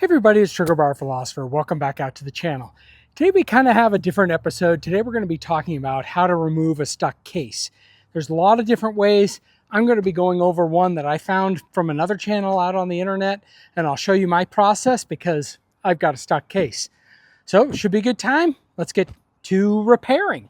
Everybody, it's Trigger Bar Philosopher. Welcome back out to the channel. Today we kind of have a different episode. Today we're going to be talking about how to remove a stuck case. There's a lot of different ways. I'm going to be going over one that I found from another channel out on the internet, and I'll show you my process because I've got a stuck case. So it should be a good time. Let's get to repairing.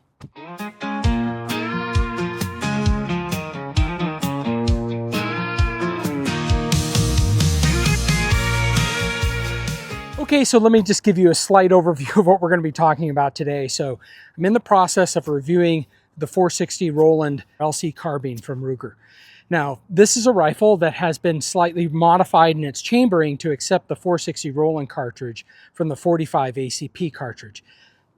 Okay, so let me just give you a slight overview of what we're going to be talking about today. So I'm in the process of reviewing the 460 Roland LC carbine from Ruger. Now, this is a rifle that has been slightly modified in its chambering to accept the 460 Roland cartridge from the 45 ACP cartridge.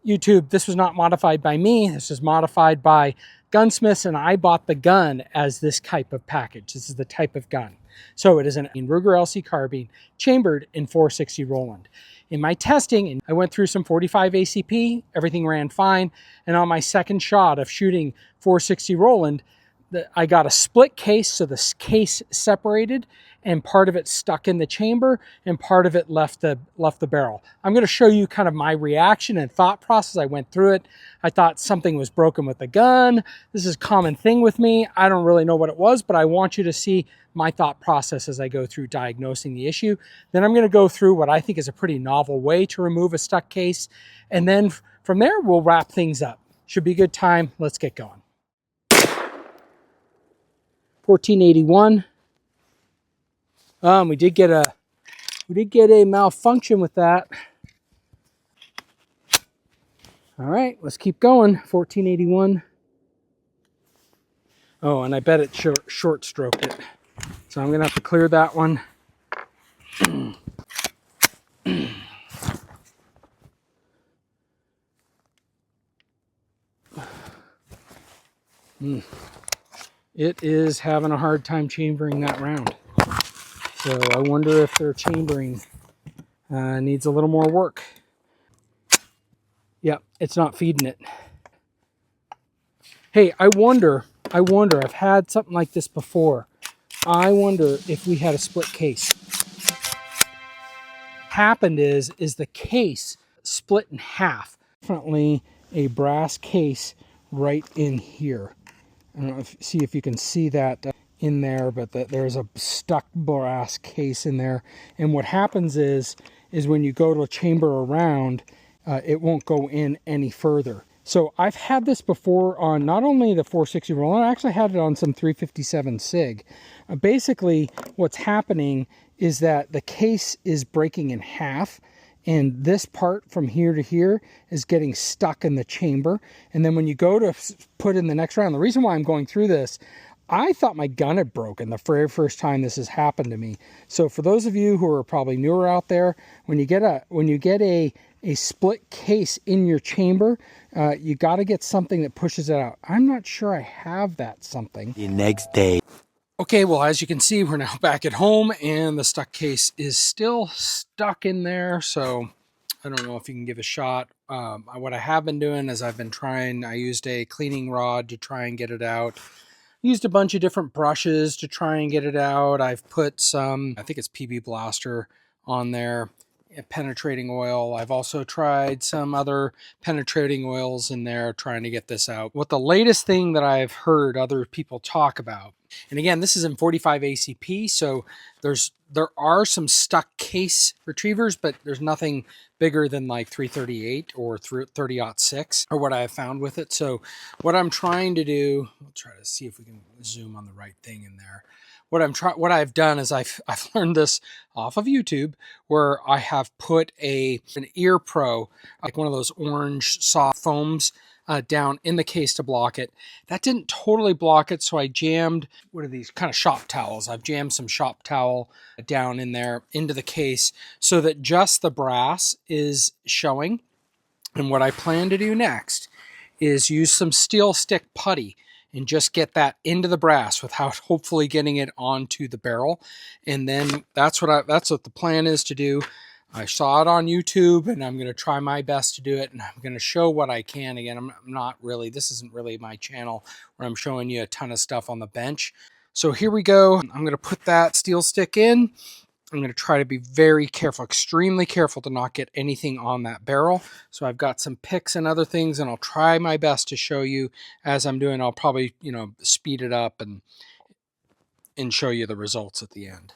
YouTube, this was not modified by me. This was modified by gunsmiths, and I bought the gun as this type of package. This is the type of gun. So it is an Ruger LC carbine chambered in 460 Roland. In my testing, I went through some 45 ACP, everything ran fine. And on my second shot of shooting 460 Roland, I got a split case, so the case separated and part of it stuck in the chamber and part of it left the barrel. I'm going to show you kind of my reaction and thought process. I went through it. I thought something was broken with the gun. This is a common thing with me. I don't really know what it was, but I want you to see my thought process as I go through diagnosing the issue. Then I'm going to go through what I think is a pretty novel way to remove a stuck case. And then from there, we'll wrap things up. Should be a good time. Let's get going. 1481. We did get a malfunction with that. All right, let's keep going. 1481. Oh, and I bet it short stroked it. So I'm gonna have to clear that one. It is having a hard time chambering that round. So I wonder if their chambering needs a little more work. Yep, it's not feeding it. Hey, I wonder, I've had something like this before. I wonder if we had a split case. Happened is the case split in half. Definitely a brass case right in here. I don't know see if you can see that in there, but there's a stuck brass case in there. And what happens is when you go to a chamber around, it won't go in any further. So I've had this before on not only the 460 Roland, I actually had it on some 357 SIG. Basically, what's happening is that the case is breaking in half, and this part from here to here is getting stuck in the chamber. And then when you go to put in the next round, the reason why I'm going through this, I thought my gun had broken the very first time this has happened to me. So for those of you who are probably newer out there, when you get a split case in your chamber, you got to get something that pushes it out. I'm not sure I have that something. The next day. Okay, well, as you can see, we're now back at home and the stuck case is still stuck in there. So I don't know if you can give a shot. What I have been doing is I used a cleaning rod to try and get it out. Used a bunch of different brushes to try and get it out. I've put some, I think it's PB Blaster on there, penetrating oil. I've also tried some other penetrating oils in there trying to get this out. What the latest thing that I've heard other people talk about, and again, this is in 45 ACP, so there are some stuck case retrievers, but there's nothing bigger than like 338 or 30-06 or what I have found with it. So what I'm trying to do, we'll try to see if we can zoom on the right thing in there. What I've done is I've learned this off of YouTube, where I have put an ear pro, like one of those orange soft foams, down in the case to block it. That didn't totally block it, so I jammed, what are these, kind of shop towels. I've jammed some shop towel down in there into the case so that just the brass is showing. And what I plan to do next is use some steel stick putty and just get that into the brass without hopefully getting it onto the barrel. And then that's what the plan is to do. I saw it on YouTube, and I'm going to try my best to do it, and I'm going to show what I can. Again, I'm not really, this isn't really my channel where I'm showing you a ton of stuff on the bench. So here we go. I'm going to put that steel stick in, I'm going to try to be very careful, extremely careful to not get anything on that barrel. So I've got some picks and other things, and I'll try my best to show you as I'm doing. I'll probably, speed it up and show you the results at the end.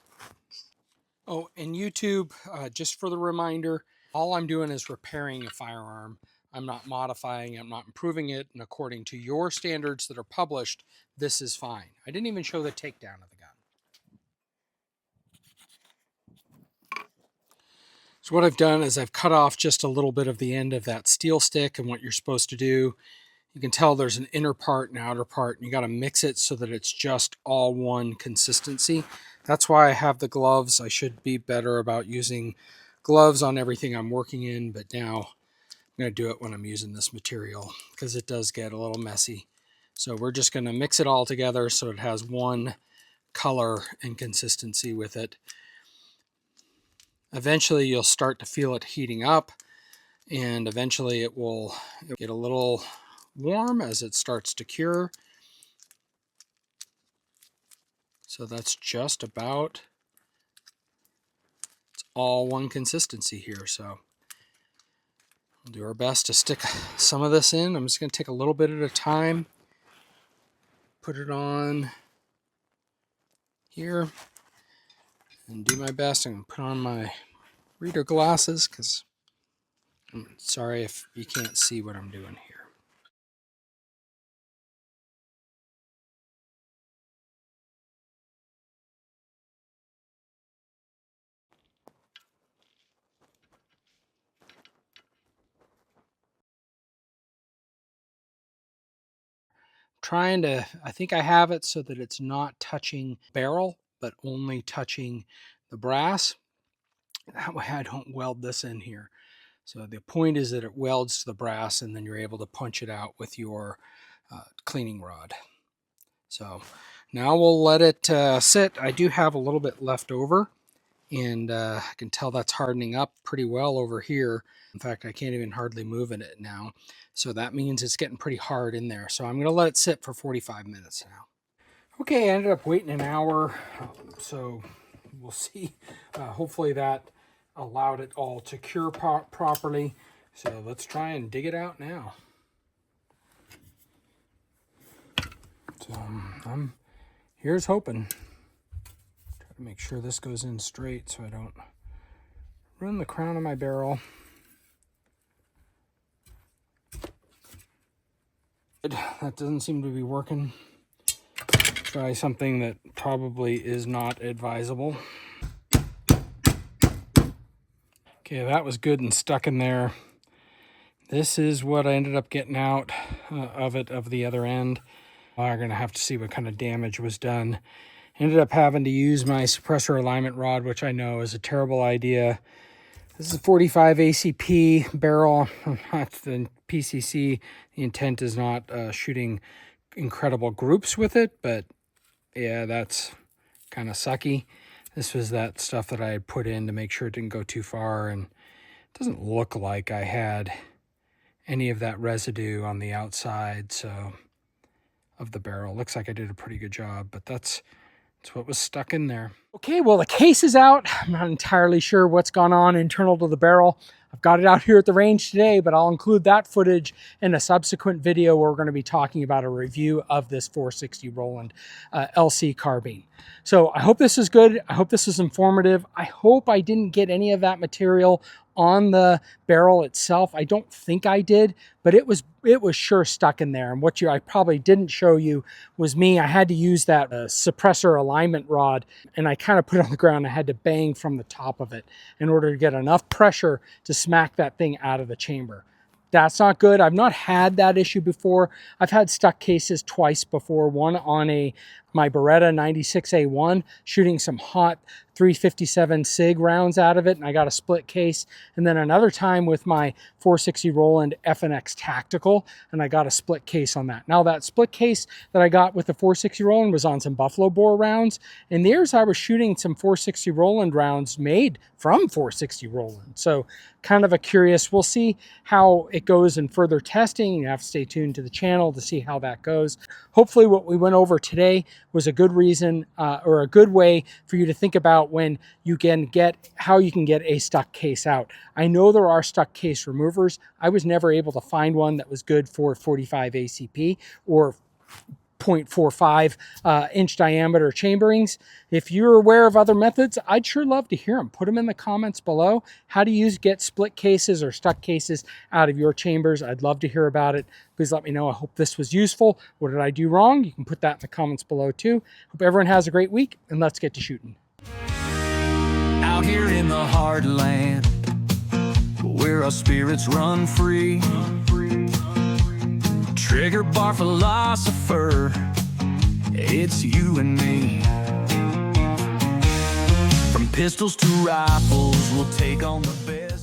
Oh, and YouTube, just for the reminder, all I'm doing is repairing a firearm. I'm not modifying, I'm not improving it, and according to your standards that are published, this is fine. I didn't even show the takedown of the gun. So what I've done is I've cut off just a little bit of the end of that steel stick, and what you're supposed to do, you can tell there's an inner part and outer part, and you got to mix it so that it's just all one consistency. That's why I have the gloves. I should be better about using gloves on everything I'm working in, but now I'm going to do it when I'm using this material because it does get a little messy. So we're just going to mix it all together so it has one color and consistency with it. Eventually you'll start to feel it heating up, and eventually it will get a little warm as it starts to cure. So that's just about, it's all one consistency here. So we'll do our best to stick some of this in. I'm just going to take a little bit at a time, put it on here, and do my best. I'm going to put on my reader glasses because I'm sorry if you can't see what I'm doing here. I think I have it so that it's not touching barrel, but only touching the brass. That way I don't weld this in here. So the point is that it welds to the brass, and then you're able to punch it out with your cleaning rod. So now we'll let it sit. I do have a little bit left over, and I can tell that's hardening up pretty well over here. In fact, I can't even hardly move in it now. So that means it's getting pretty hard in there. So I'm going to let it sit for 45 minutes now. Okay, I ended up waiting an hour, so we'll see. Hopefully that allowed it all to cure properly. So let's try and dig it out now. So here's hoping. Try to make sure this goes in straight so I don't ruin the crown of my barrel. That doesn't seem to be working. Try something that probably is not advisable. Okay, that was good and stuck in there. This is what I ended up getting out of the other end. I'm going to have to see what kind of damage was done. Ended up having to use my suppressor alignment rod, which I know is a terrible idea. This is a 45 ACP barrel, not the PCC. The intent is not shooting incredible groups with it, but yeah, that's kind of sucky. This was that stuff that I had put in to make sure it didn't go too far, and it doesn't look like I had any of that residue on the outside of the barrel. Looks like I did a pretty good job, but that's what was stuck in there. Okay, well, the case is out. I'm not entirely sure what's gone on internal to the barrel. I've got it out here at the range today, but I'll include that footage in a subsequent video where we're going to be talking about a review of this 460 Roland LC carbine. So I hope this is good. I hope this is informative. I hope I didn't get any of that material on the barrel itself. I don't think I did, but it was sure stuck in there. And what I probably didn't show you was me. I had to use that suppressor alignment rod, and I kind of put it on the ground. I had to bang from the top of it in order to get enough pressure to smack that thing out of the chamber. That's not good. I've not had that issue before. I've had stuck cases twice before. One on my Beretta 96A1, shooting some hot 357 SIG rounds out of it, and I got a split case. And then another time with my 460 Roland FNX Tactical, and I got a split case on that. Now that split case that I got with the 460 Roland was on some Buffalo Bore rounds, and there's I was shooting some 460 Roland rounds made from 460 Roland. So kind of a curious, we'll see how it goes in further testing. You have to stay tuned to the channel to see how that goes. Hopefully what we went over today was a good reason or a good way for you to think about when you can get how you can get a stuck case out. I know there are stuck case removers. I was never able to find one that was good for 45 ACP or 0.45 inch diameter chamberings. If you're aware of other methods, I'd sure love to hear them. Put them in the comments below. How do you get split cases or stuck cases out of your chambers? I'd love to hear about it. Please let me know. I hope this was useful. What did I do wrong? You can put that in the comments below too. Hope everyone has a great week, and let's get to shooting. Out here in the heartland, where our spirits run free, trigger bar philosopher, it's you and me. From pistols to rifles, we'll take on the bait.